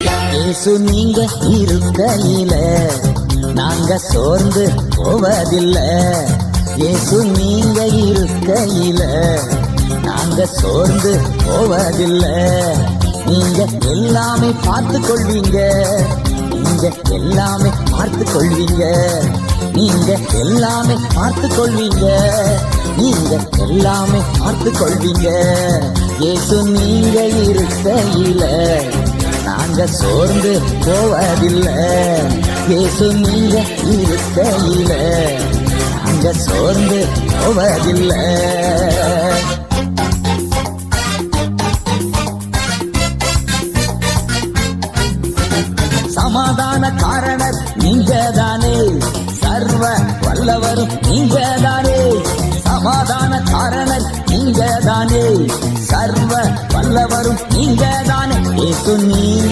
இயேசு நீங்க இருக்கையில நாங்க சோர்ந்து போவதில்லை. இயேசு நீங்க இருக்கையில நாங்க சோர்ந்து போவதில்லை. நீங்க எல்லாமே பார்த்து கொள்வீங்க, நீங்க எல்லாமே பார்த்து கொள்வீங்க, நீங்க எல்லாமே பார்த்து கொள்வீங்க, நீங்க எல்லாமே பார்த்து கொள்வீங்க. இயேசு நீங்க இருக்கையில நாங்க சோர்ந்து போவதில்லை. இயேசு நீங்க இருக்கையில நாங்க சோர்ந்து போவதில்லை. சமாதான காரணர் நீங்க தானே, சர்வ வல்லவரும் நீங்க தானே. சமாதான காரணர் நீங்க தானே, சர்வ வல்லவரும் நீங்க தானே. இயேசு நீங்க